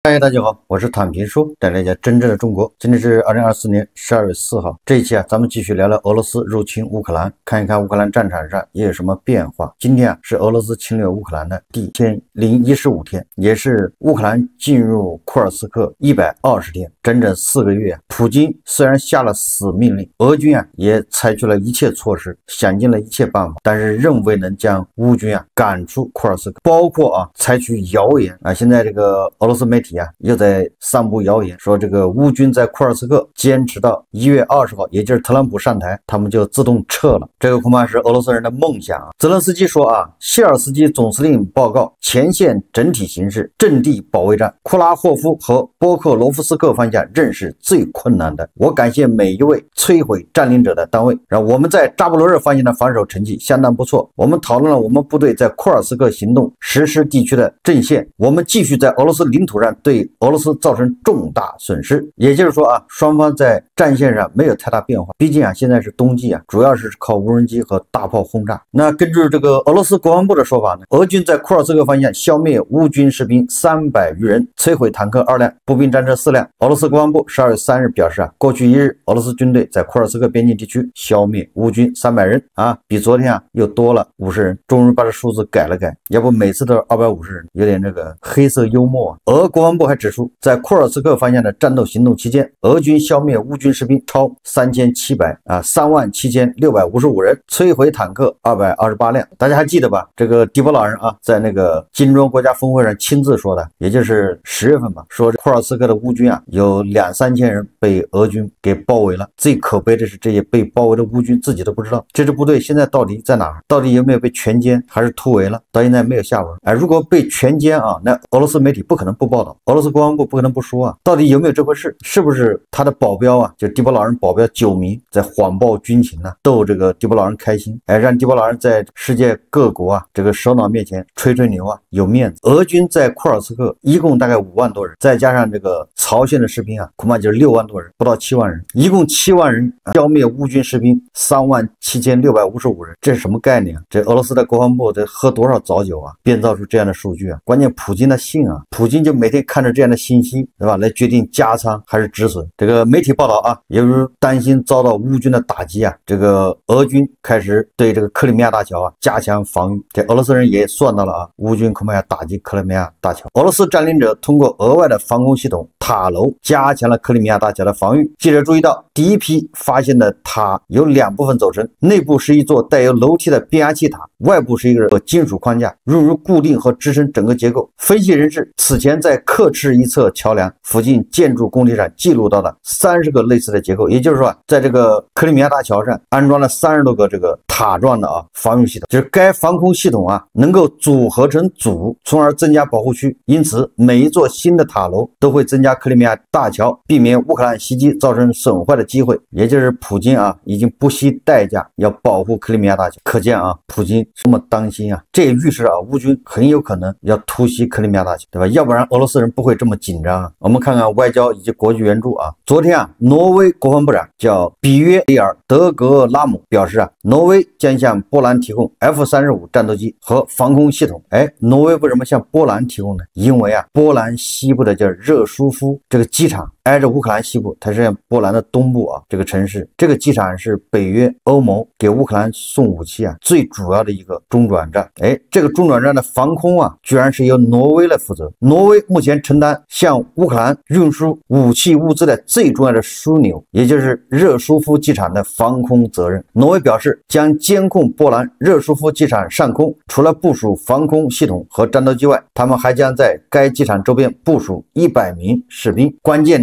嗨，大家好，我是躺平叔，带大家真正的中国。今天是2024年12月4号，这一期咱们继续聊聊俄罗斯入侵乌克兰，看一看乌克兰战场上也有什么变化。今天是俄罗斯侵略乌克兰的第1015天，也是乌克兰进入库尔斯克120天，整整4个月。普京虽然下了死命令，俄军也采取了一切措施，想尽了一切办法，但是仍未能将乌军赶出库尔斯克，包括采取谣言现在这个俄罗斯媒体又在散布谣言，说这个乌军在库尔斯克坚持到1月20号，也就是特朗普上台，他们就自动撤了。这个恐怕是俄罗斯人的梦想泽连斯基说谢尔斯基总司令报告前线整体形势，阵地保卫战，库拉霍夫和波克罗夫斯克方向仍是最困难的。我感谢每一位摧毁占领者的单位。然后我们在扎波罗热方向的防守成绩相当不错。我们讨论了我们部队在库尔斯克行动实施地区的阵线，我们继续在俄罗斯领土上对俄罗斯造成重大损失。也就是说双方在战线上没有太大变化。毕竟现在是冬季主要是靠无人机和大炮轰炸。那根据这个俄罗斯国防部的说法呢，俄军在库尔斯克方向消灭乌军士兵300余人，摧毁坦克2辆，步兵战车4辆。俄罗斯国防部12月3日表示过去1日俄罗斯军队在库尔斯克边境地区消灭乌军300人比昨天又多了50人。终于把这数字改了改，要不每次都是250人，有点这个黑色幽默。俄国防部还指出，在库尔斯克方向的战斗行动期间，俄军消灭乌军士兵超3700 37655人，摧毁坦克228辆。大家还记得吧？这个迪波老人在那个金砖国家峰会上亲自说的，也就是10月份吧，说库尔斯克的乌军有2、3千人被俄军给包围了。最可悲的是，这些被包围的乌军自己都不知道这支部队现在到底在哪儿，到底有没有被全歼还是突围了，到现在没有下文。如果被全歼那俄罗斯媒体不可能不报道，俄罗斯国防部不可能不说到底有没有这回事？是不是他的保镖就迪波老人保镖9名在谎报军情逗这个迪波老人开心，让迪波老人在世界各国这个首脑面前吹吹牛有面子。俄军在库尔斯克一共大概5万多人，再加上这个曹县的士兵恐怕就是6万多人，不到7万人，一共7万人消灭乌军士兵37655人，这是什么概念这俄罗斯的国防部得喝多少早酒编造出这样的数据关键普京的信普京就每天看着这样的信息，对吧，来决定加仓还是止损。这个媒体报道由于担心遭到乌军的打击这个俄军开始对这个克里米亚大桥加强防御。这俄罗斯人也算到了乌军恐怕要打击克里米亚大桥。俄罗斯占领者通过额外的防空系统塔楼加强了克里米亚大桥的防御。记者注意到，第一批发现的塔有2部分组成，内部是一座带有楼梯的变压器塔，外部是一个金属框架，用于固定和支撑整个结构。分析人士此前在克赤一侧桥梁附近建筑工地上记录到了30个类似的结构，也就是说在这个克里米亚大桥上安装了30多个这个塔状的防御系统，就是该防空系统能够组合成组，从而增加保护区。因此每一座新的塔楼都会增加克里米亚大桥避免乌克兰袭击造成损坏的机会。也就是普京已经不惜代价要保护克里米亚大桥，可见普京这么当心这也预示乌军很有可能要突袭克里米亚大桥，对吧？要不然俄罗斯人不会这么紧张我们看看外交以及国际援助昨天挪威国防部长叫比约里尔德格拉姆表示挪威将向波兰提供 F-35战斗机和防空系统。挪威为什么向波兰提供呢？因为波兰西部的叫热舒夫这个机场挨着乌克兰西部，它是波兰的东部这个城市。这个机场是北约欧盟给乌克兰送武器最主要的一个中转站。这个中转站的防空居然是由挪威来负责。挪威目前承担向乌克兰运输武器物资的最重要的枢纽，也就是热舒夫机场的防空责任。挪威表示将监控波兰热舒夫机场上空，除了部署防空系统和战斗机外，他们还将在该机场周边部署100名士兵。关键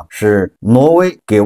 是挪威给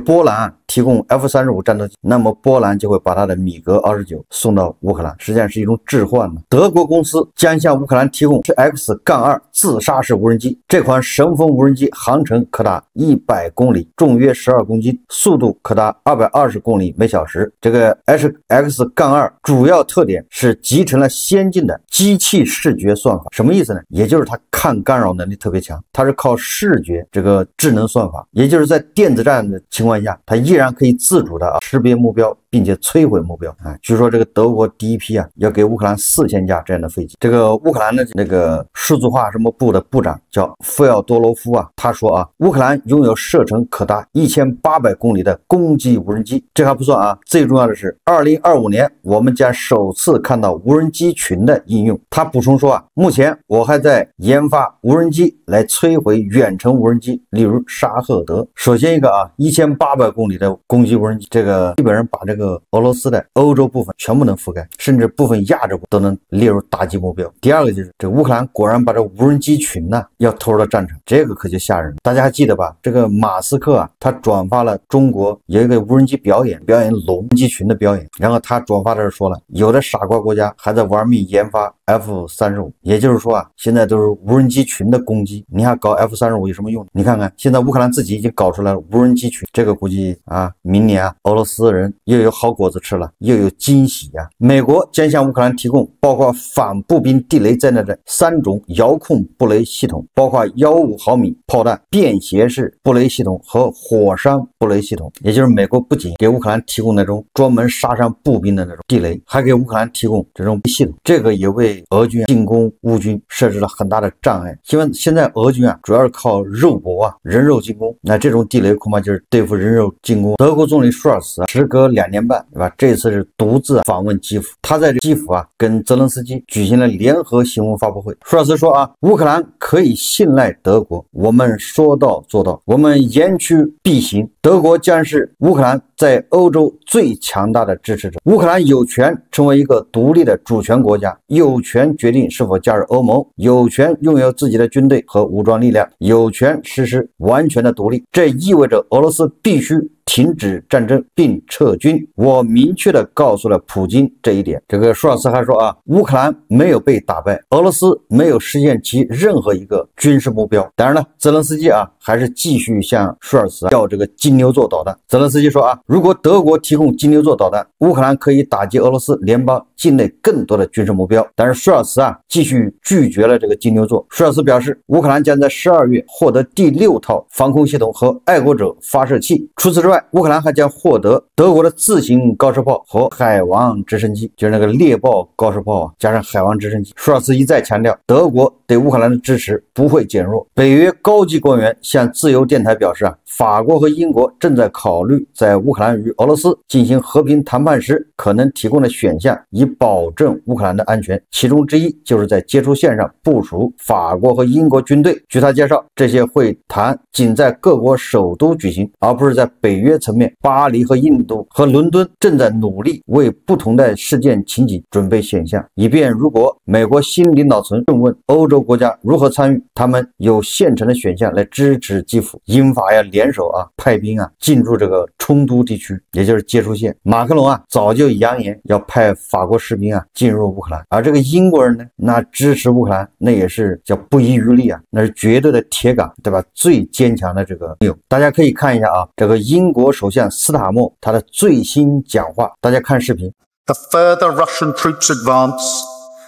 波兰提供 F-35战斗机，那么波兰就会把它的米格29送到乌克兰，实际上是一种置换德国公司将向乌克兰提供 X-2 自杀式无人机，这款神风无人机航程可达100公里，重约12公斤，速度可达220公里每小时。这个 X-2 主要特点是集成了先进的机器视觉算法。什么意思呢？也就是它抗干扰能力特别强，它是靠视觉这个智能算法，也就是在电子战的情况下，它依然可以自主的识别目标，并且摧毁目标啊。据说这个德国第一批啊要给乌克兰4000架这样的飞机。这个乌克兰的那个数字化什么部的部长叫费奥多罗夫啊，他说啊，乌克兰拥有射程可达1800公里的攻击无人机。这还不算啊，最重要的是2025年我们将首次看到无人机群的应用。他补充说啊，目前我还在研发无人机来摧毁远程无人机，例如沙赫德。首先一个啊，1800公里的攻击无人机，这个基本上把这个俄罗斯的欧洲部分全部能覆盖，甚至部分亚洲都能列入打击目标。第二个就是这乌克兰果然把这无人机群呢要投入到战场，这个可就吓人了。大家还记得吧？这个马斯克啊，他转发了中国有一个无人机表演龙机群的表演，然后他转发的时候说了，有的傻瓜国家还在玩命研发 F-35，也就是说啊，现在都是无人机群的攻击，你还搞 F-35有什么用？你看看现在乌克兰自己已经搞出来了无人机群，这个估计啊，明年啊，俄罗斯人又有好果子吃了，又有惊喜啊！美国将向乌克兰提供包括反步兵地雷在内的3种遥控布雷系统，包括15毫米炮弹、便携式布雷系统和火山布雷系统。也就是美国不仅给乌克兰提供那种专门杀伤步兵的那种地雷，还给乌克兰提供这种系统，这个也为俄军进攻乌军设置了很大的障碍。因为现在俄军啊主要是靠肉搏啊，人肉进攻，那这种地雷恐怕就是对付人肉进攻。德国总理舒尔茨啊，时隔2年半，对吧？这次是独自访问基辅，他在基辅啊跟泽连斯基举行了联合新闻发布会。舒尔茨说啊，乌克兰可以信赖德国，我们说到做到，我们言出必行，德国将是乌克兰在欧洲最强大的支持者。乌克兰有权成为一个独立的主权国家，有权决定是否加入欧盟，有权拥有自己的军队和武装力量，有权实施完全的独立。这意味着俄罗斯必须停止战争并撤军。我明确地告诉了普京这一点。这个舒尔茨还说啊，乌克兰没有被打败，俄罗斯没有实现其任何一个军事目标。当然了，泽连斯基啊还是继续向舒尔茨要这个金牛座导弹。泽连斯基说啊，如果德国提供金牛座导弹，乌克兰可以打击俄罗斯联邦境内更多的军事目标。但是舒尔茨啊继续拒绝了这个金牛座。舒尔茨表示，乌克兰将在12月获得第6套防空系统和爱国者发射器。除此之外，乌克兰还将获得德国的自行高射炮和海王直升机，就是那个猎豹高射炮啊，加上海王直升机。舒尔茨一再强调，德国对乌克兰的支持不会减弱。北约高级官员向自由电台表示啊，法国和英国正在考虑在乌克兰与俄罗斯进行和平谈判时可能提供的选项，以保证乌克兰的安全。其中之一就是在接触线上部署法国和英国军队。据他介绍，这些会谈仅在各国首都举行，而不是在北约层面。巴黎和印度和伦敦正在努力为不同的事件情景准备选项，以便如果美国新领导层问问欧洲国家如何参与，他们有现成的选项来支持基辅。英法要联手啊，派兵啊进入这个冲突地区，也就是接触线。马克龙啊早就扬言要派法国士兵啊进入乌克兰，而这个英国人呢，那支持乌克兰那也是叫不遗余力啊，那是绝对的铁杆，对吧？最坚强的这个朋友。大家可以看一下啊，这个英国首相斯塔默他的最新讲话，大家看视频。The further Russian troops advance,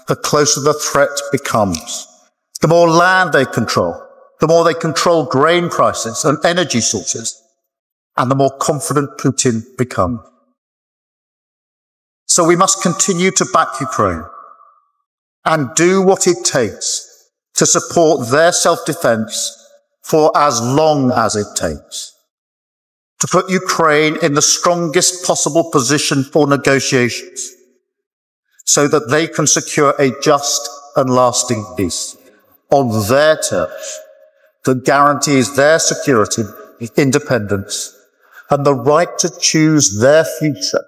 the closer the threat becomes. The more land they control, the more they control grain prices and energy sources, and the more confident Putin becomes. So we must continue to back Ukraine and do what it takes to support their self-defense for as long as it takes. To put Ukraine in the strongest possible position for negotiations so that they can secure a just and lasting peace on their terms that guarantees their security, independence, and the right to choose their future.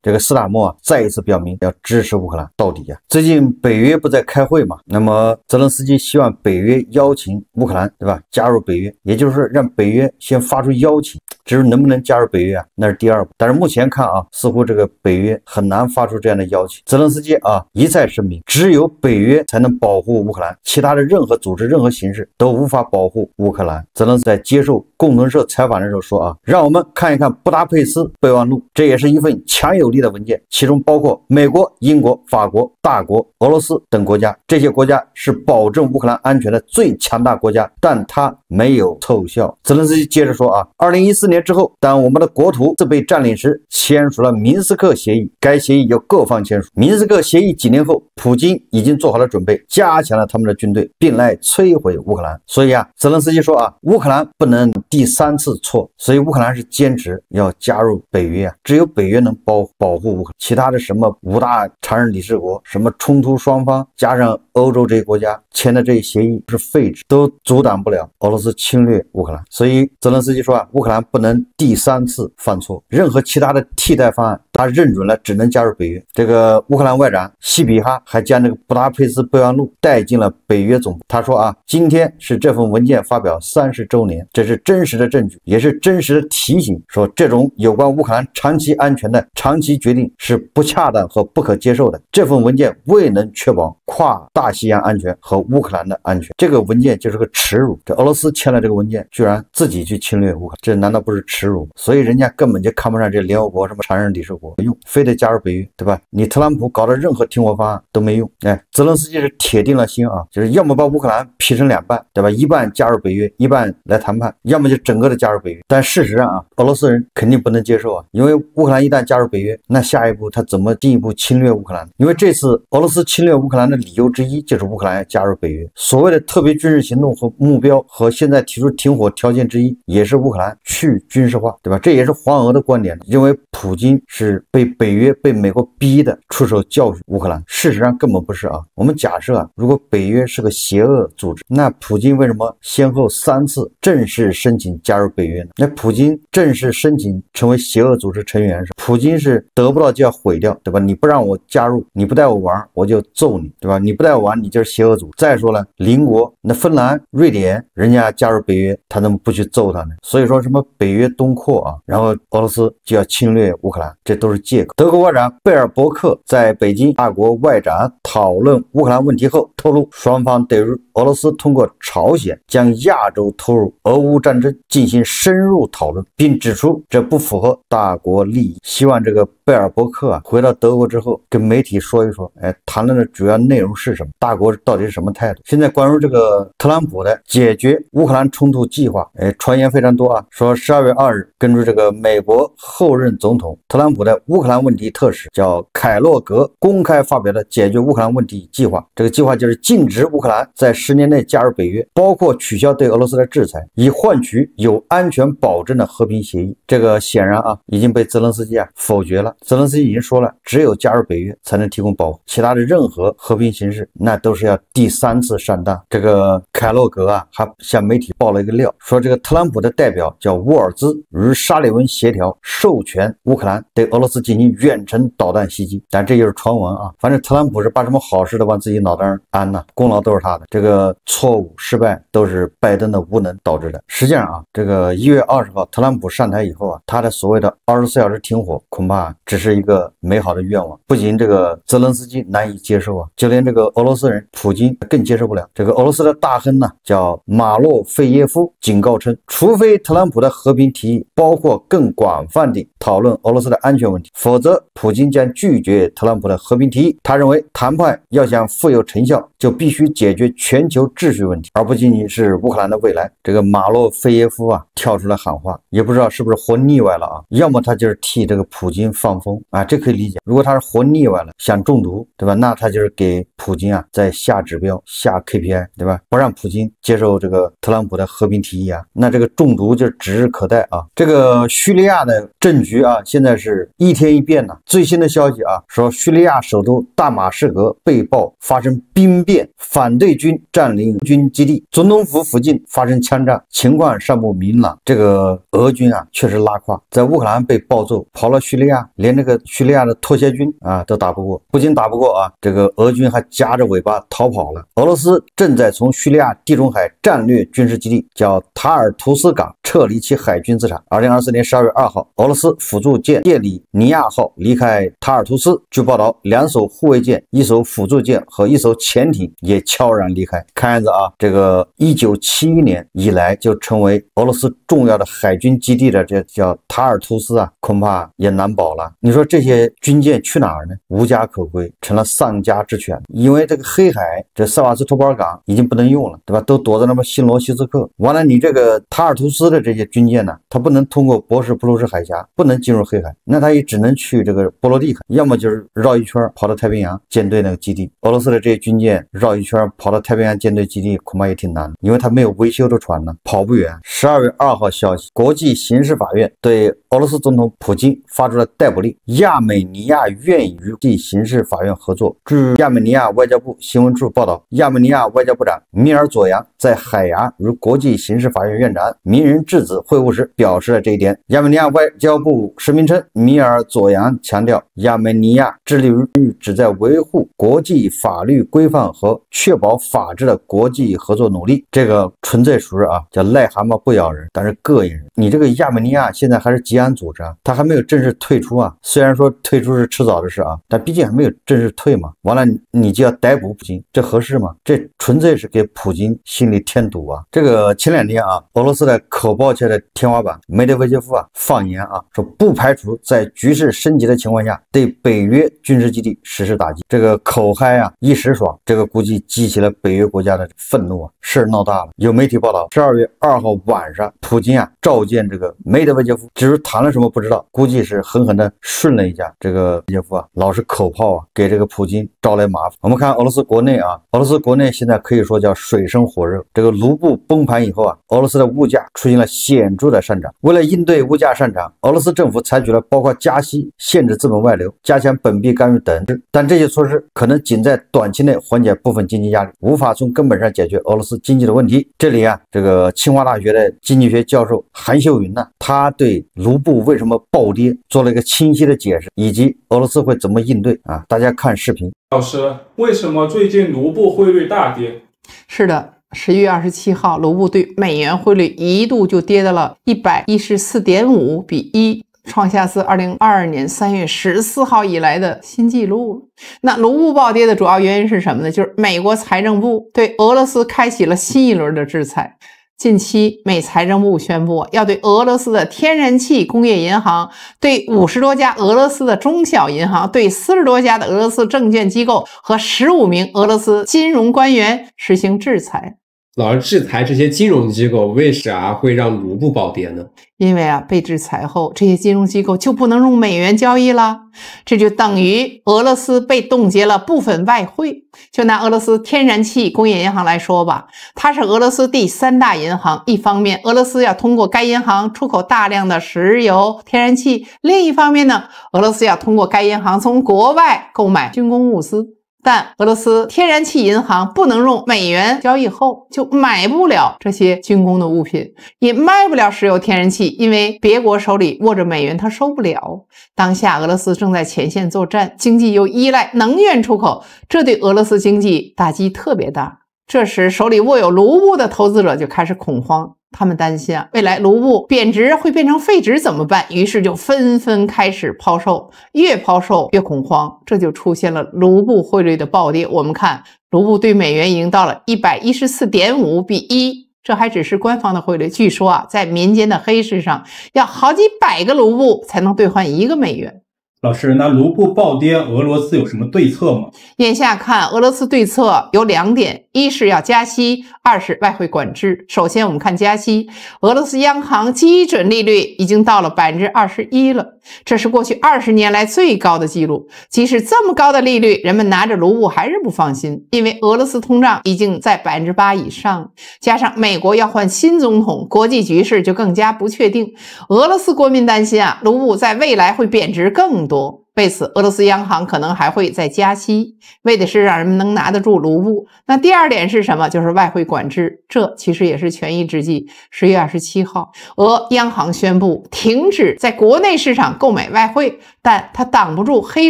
这个斯塔默啊再一次表明要支持乌克兰到底啊。最近北约不在开会嘛，那么泽连斯基希望北约邀请乌克兰，对吧？加入北约，也就是说让北约先发出邀请。至于能不能加入北约啊，那是第二步。但是目前看啊，似乎这个北约很难发出这样的邀请。泽连斯基啊一再声明，只有北约才能保护乌克兰，其他的任何组织、任何形式都无法保护乌克兰。泽连斯基在接受共同社采访的时候说啊，让我们看一看布达佩斯备忘录，这也是一份强有力地的文件，其中包括美国、英国、法国、大国、俄罗斯等国家。这些国家是保证乌克兰安全的最强大国家，但它没有奏效。泽连斯基接着说2014年之后，当我们的国土被占领时，签署了明斯克协议，该协议由各方签署。明斯克协议几年后，普京已经做好了准备，加强了他们的军队，并来摧毁乌克兰。所以泽连斯基说乌克兰不能第三次错，所以乌克兰是坚持要加入北约只有北约能保护乌克兰，其他的什么5大常任理事国、什么冲突双方加上欧洲这些国家签的这些协议是废纸，都阻挡不了俄罗斯侵略乌克兰。所以泽连斯基说乌克兰不能第三次犯错，任何其他的替代方案他认准了，只能加入北约。这个乌克兰外长西比哈还将这个布达佩斯备忘录带进了北约总部。他说今天是这份文件发表30周年，这是真实的证据，也是真实的提醒，说这种有关乌克兰长期安全的长期决定是不恰当和不可接受的。这份文件未能确保跨大西洋安全和乌克兰的安全，这个文件就是个耻辱。这俄罗斯签了这个文件，居然自己去侵略乌克兰，这难道不是耻辱？所以人家根本就看不上这联合国什么常任理事国，用非得加入北约，对吧？你特朗普搞的任何停火方案都没用。泽连斯基是铁定了心就是要么把乌克兰劈成2半，对吧？一半加入北约，一半来谈判，要么就整个的加入北约。但事实上俄罗斯人肯定不能接受因为乌克兰一旦加入北约，那下一步他怎么进一步侵略乌克兰？因为这次俄罗斯侵略乌克兰的理由之一就是乌克兰要加入北约，所谓的特别军事行动和目标和现在提出停火条件之一也是乌克兰去军事化，对吧？这也是黄俄的观点，认为普京是被北约被美国逼的出手教训乌克兰。事实上根本不是我们假设如果北约是个邪恶组织，那普京为什么先后3次正式申请加入北约呢？那普京正式申请成为邪恶组织成员时，普京是得不到就要毁掉，对吧？你不让我加入，你不带我玩，我就揍你，对吧？你不带我玩，你就是邪恶组织。再说了，邻国那芬兰、瑞典，人家加入北约，他怎么不去揍他呢？所以说什么北约东扩然后俄罗斯就要侵略乌克兰，这都是借口。德国外长贝尔伯克在北京大国外长讨论乌克兰问题后透露，双方对于俄罗斯通过朝鲜将亚洲投入俄乌战争进行深入讨论，并指出这不符合大国利益。希望这个贝尔伯克回到德国之后跟媒体说一说，谈论的主要内容是什么，大国到底是什么态度。现在关于这个特朗普的解决乌克兰冲突计划，传言非常多说12月2日，根据这个美国后任总统特朗普的乌克兰问题特使叫凯洛格公开发表的解决乌克兰问题计划。这个计划就是禁止乌克兰在10年内加入北约，包括取消对俄罗斯的制裁，以换取有安全保证的和平协议。这个显然已经被泽连斯基否决了。泽连斯基已经说了，只有加入北约才能提供保护，其他的任何和平形式那都是要第3次上当。这个凯洛格还向媒体爆了一个料，说这个特朗普的代表叫沃尔兹与沙利文协调授权乌克兰对俄罗斯进行远程导弹袭击，但这就是传闻反正特朗普是把什么好事都往自己脑袋上安功劳都是他的，这个错误失败都是拜登的无能导致的。实际上这个1月20号特朗普上台以后他的所谓的24小时停火恐怕只是一个美好的愿望，不仅这个泽连斯基难以接受就连这个俄罗斯人普京更接受不了。这个俄罗斯的大亨叫马洛费耶夫警告称，除非特朗普的和平提议包括更广泛地讨论俄罗斯的安全问题，否则普京将拒绝特朗普的和平提议。他认为谈判要想富有成效，就必须解决全球秩序问题，而不仅仅是乌克兰的未来。这个马洛费耶夫跳出来喊话，也不知道是不是活腻歪了要么他就是替这个普京放风这可以理解。如果他是活腻歪了想中毒，对吧？那他就是给普京在下指标下 KPI， 对吧？不让普京接受这个特朗普的和平提议那这个中毒就指日可待这个叙利亚的政局现在是一天一变最新的消息说叙利亚首都大马士革被曝发生兵变，反对军占领军基地，总统府附近发生枪战，情况尚不明朗。这个俄军确实拉胯，在乌克兰被暴揍，跑了叙利亚，连这个叙利亚的拖鞋军都打不过。不仅打不过这个俄军还夹着尾巴逃跑了。俄罗斯正在从叙利亚地中海战略军事基地叫塔尔图斯港撤离其海军资产。2024年12月2号，俄罗斯辅助舰列里尼亚号离开塔尔图斯。据报道，2艘护卫舰、1艘辅助舰和1艘潜艇也悄然离开。看样子啊，这个1971年以来就成为俄罗斯重要的海军基地的这叫塔尔图斯啊，恐怕也难保了。你说这些军舰去哪儿呢？无家可归，成了丧家之犬。因为这个黑海这塞瓦斯托波尔港已经不能用了，对吧？都躲在那么新罗西斯克。完了，你这个塔尔图斯的这些军舰呢，它不能通过博什普鲁斯海峡，不能进入黑海，那它也只能去这个波罗的海，要么就是绕一圈跑到太平洋舰队那个基地。俄罗斯的这些军舰绕一圈跑到太平洋舰队基地恐怕也挺难的，因为它没有维修的船呢，跑不远。12月2号消息，国际刑事法院对俄罗斯总统普京发出了逮捕令，亚美尼亚愿意与国际刑事法院合作。据亚美尼亚外交部新闻处报道，亚美尼亚外交部长米尔佐扬在海牙与国际刑事法院院长名人质子会晤时表示了这一点。亚美尼亚外交部声明称，米尔佐扬强调，亚美尼亚致力于旨在维护国际法律规范和确保法治的国际合作努力。这个纯粹属于叫癞蛤蟆不咬人，但是膈应人。你这个亚美尼亚现在还是吉安组织啊，他还没有正式退出啊。虽然说退出是迟早的事啊，但毕竟还没有正式退嘛。完了，你就要逮捕普京，这合适吗？这纯粹是给普京心里添堵啊。这个前2天啊，俄罗斯的口爆界的天花板梅德韦杰夫放言说不排除在局势升级的情况下对北约军事基地实施打击。这个口嗨一时爽，这个估计激起了北约国家的愤怒啊，事闹大了。有媒体报道，12月2号晚上，普京召见这个梅德韦杰夫，至于谈了什么不知道，估计是狠狠的顺了一下。这个韦杰夫老是口炮给这个普京招来麻烦。我们看俄罗斯国内俄罗斯国内现在可以说叫水深火热。这个卢布崩盘以后俄罗斯的物价出现了显著的上涨。为了应对物价上涨，俄罗斯政府采取了包括加息、限制资本外流、加强本币干预等，但这些措施可能仅在短期内缓解部分经济压力，无法从根本上解决俄罗斯经济的问题。这里这个清华大学的经济学教授韩秀云他对卢布为什么暴跌做了一个清晰的解释，以及俄罗斯会怎么应对大家看视频。老师，为什么最近卢布汇率大跌？是的，11月27号，卢布对美元汇率一度就跌到了114.5比1，创下自2022年3月14号以来的新纪录。那卢布暴跌的主要原因是什么呢？就是美国财政部对俄罗斯开启了新一轮的制裁。近期，美财政部宣布要对俄罗斯的天然气工业银行、对50多家俄罗斯的中小银行、对40多家的俄罗斯证券机构和15名俄罗斯金融官员实行制裁。老是制裁这些金融机构，为啥会让卢布暴跌呢？因为被制裁后，这些金融机构就不能用美元交易了，这就等于俄罗斯被冻结了部分外汇。就拿俄罗斯天然气工业银行来说吧，它是俄罗斯第3大银行。一方面，俄罗斯要通过该银行出口大量的石油、天然气；另一方面呢，俄罗斯要通过该银行从国外购买军工物资。但俄罗斯天然气银行不能用美元交易后，就买不了这些军工的物品，也卖不了石油天然气，因为别国手里握着美元，它收不了。当下俄罗斯正在前线作战，经济又依赖能源出口，这对俄罗斯经济打击特别大。这时手里握有卢布的投资者就开始恐慌，他们担心未来卢布贬值会变成废纸怎么办？于是就纷纷开始抛售，越抛售越恐慌，这就出现了卢布汇率的暴跌。我们看卢布对美元已经到了114.5比1，这还只是官方的汇率。据说在民间的黑市上要好几百个卢布才能兑换1个美元。老师，那卢布暴跌，俄罗斯有什么对策吗？眼下看，俄罗斯对策有2点，一是要加息，二是外汇管制。首先我们看加息，俄罗斯央行基准利率已经到了21%了，这是过去20年来最高的记录。即使这么高的利率，人们拿着卢布还是不放心，因为俄罗斯通胀已经在8%以上，加上美国要换新总统，国际局势就更加不确定。俄罗斯国民担心卢布在未来会贬值更多。为此，俄罗斯央行可能还会再加息，为的是让人们能拿得住卢布。那第2点是什么？就是外汇管制，这其实也是权宜之计。10月27号，俄央行宣布停止在国内市场购买外汇，但它挡不住黑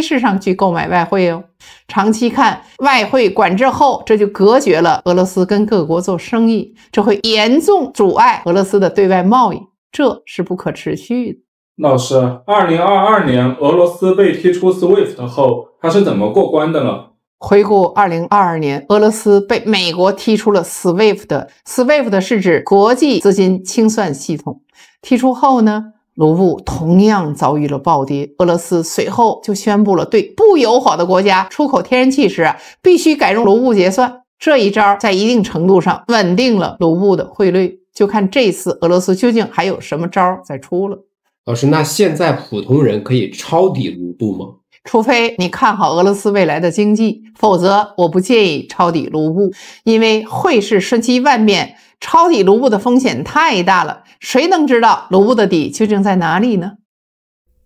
市上去购买外汇哦。长期看，外汇管制后，这就隔绝了俄罗斯跟各国做生意，这会严重阻碍俄罗斯的对外贸易，这是不可持续的。老师，2022年俄罗斯被踢出 SWIFT 后，他是怎么过关的呢？回顾2022年，俄罗斯被美国踢出了 SWIFT。SWIFT 是指国际资金清算系统。踢出后呢，卢布同样遭遇了暴跌。俄罗斯随后就宣布了对不友好的国家出口天然气时必须改用卢布结算。这一招在一定程度上稳定了卢布的汇率。就看这次俄罗斯究竟还有什么招再出了。老师，那现在普通人可以抄底卢布吗？除非你看好俄罗斯未来的经济，否则我不建议抄底卢布，因为汇市瞬息万变，抄底卢布的风险太大了，谁能知道卢布的底究竟在哪里呢？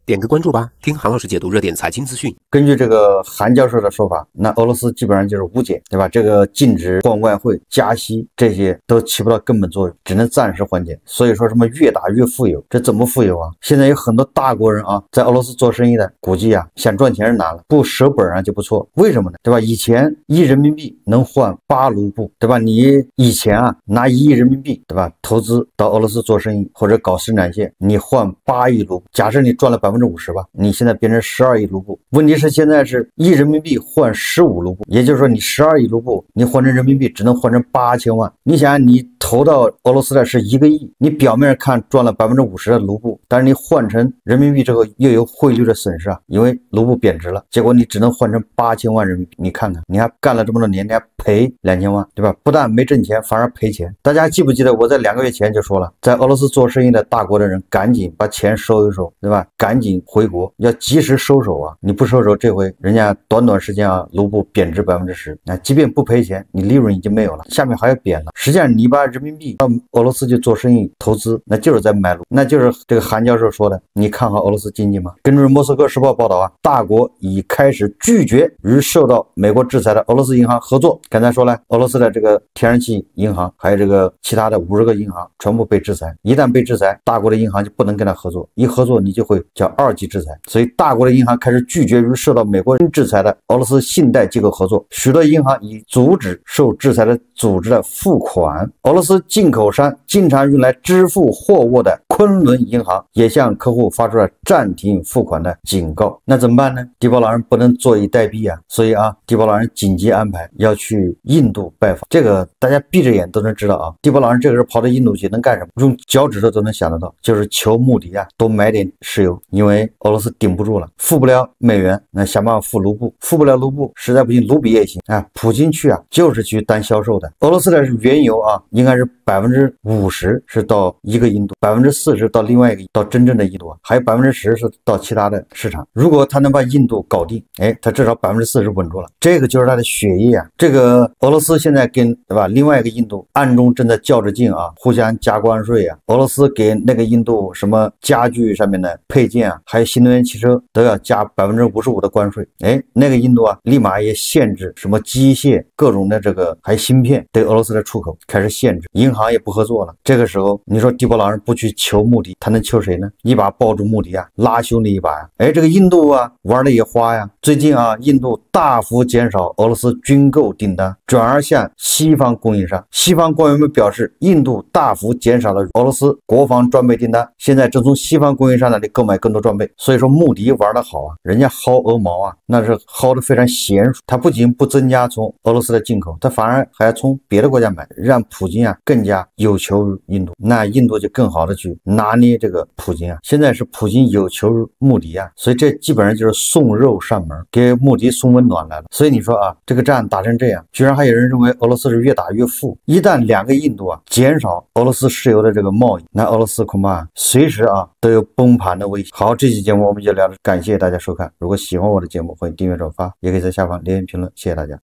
点个关注吧，听韩老师解读热点财经资讯。根据这个韩教授的说法，那俄罗斯基本上就是无解，对吧？这个禁止换外汇、加息这些都起不到根本作用，只能暂时缓解。所以说什么越打越富有，这怎么富有啊？现在有很多大国人啊，在俄罗斯做生意的，估计啊想赚钱是难了，不舍本啊就不错。为什么呢？对吧？以前1人民币能换8卢布，对吧？你以前啊拿1亿人民币，对吧？投资到俄罗斯做生意或者搞生产线，你换8亿卢布，假设你赚了50%吧，你现在变成12亿卢布。问题是现在是1人民币换15卢布，也就是说你12亿卢布，你换成人民币只能换成8000万。你想你投到俄罗斯的是1个亿，你表面看赚了50%的卢布，但是你换成人民币之后又有汇率的损失啊，因为卢布贬值了，结果你只能换成8000万人民币。你看看，你还干了这么多年，你还赔2000万，对吧？不但没挣钱，反而赔钱。大家记不记得我在2个月前就说了，在俄罗斯做生意的大国的人赶紧把钱收一收，对吧？赶紧回国，要及时收手啊！你不收手，这回人家短时间啊，卢布贬值10%，那即便不赔钱，你利润已经没有了，下面还要贬了。实际上你把人民币到俄罗斯去做生意投资，那就是在买卢，那就是这个韩教授说的。你看好俄罗斯经济吗？根据莫斯科时报报道啊，大国已开始拒绝与受到美国制裁的俄罗斯银行合作。刚才说了，俄罗斯的这个天然气银行还有这个其他的50个银行全部被制裁，一旦被制裁，大国的银行就不能跟他合作，一合作你就会叫2级制裁。所以大国的银行开始拒绝与受到美国制裁的俄罗斯信贷机构合作，许多银行已阻止受制裁的组织的付款。俄罗斯进口商经常用来支付货物的昆仑银行也向客户发出了暂停付款的警告。那怎么办呢？地保老人不能坐以待毙啊，所以啊，地保老人紧急安排要去印度拜访。这个大家闭着眼都能知道啊，地保老人这个时候跑到印度去能干什么？用脚趾头都能想得到，就是求穆迪啊多买点石油，因为俄罗斯顶不住了，付不了美元，那想办法付卢布，付不了卢布，实在不行卢比也行啊。普京去啊就是去当销售的。俄罗斯的原油啊应该是50%是到一个印度，4%是到另外一个到真正的印度，还有10%是到其他的市场。如果他能把印度搞定，他至少40%稳住了，这个就是他的血液啊。这个俄罗斯现在跟对吧另外一个印度暗中正在较着劲啊，互相加关税啊。俄罗斯给那个印度什么家具上面的配件啊，还有新能源汽车都要加55%的关税。那个印度啊立马也限制什么机械各种的这个还芯片对俄罗斯的出口开始限制，银行也不合作了。这个时候你说地保老人不去求穆迪，他能求谁呢？一把抱住穆迪啊，拉兄弟一把呀。这个印度啊玩的也花呀。最近啊，印度大幅减少俄罗斯军购订单，转而向西方供应商。西方官员们表示，印度大幅减少了俄罗斯国防装备订单，现在正从西方供应商那里购买更多装备。所以说穆迪玩得好啊，人家薅鹅毛啊，那是薅得非常娴熟。他不仅不增加从俄罗斯的进口，他反而还从别的国家买，让普京啊更加有求于印度，那印度就更好的去拿捏这个普京啊。现在是普京有求于穆迪啊，所以这基本上就是送肉上门，给穆迪送温暖来了。所以你说啊，这个战打成这样，居然还有人认为俄罗斯是越打越富。一旦2个印度啊减少俄罗斯石油的这个贸易，那俄罗斯恐怕随时啊都有崩盘的危险。好，这期节目我们就聊到，感谢大家收看。如果喜欢我的节目，欢迎订阅转发，也可以在下方留言评论，谢谢大家。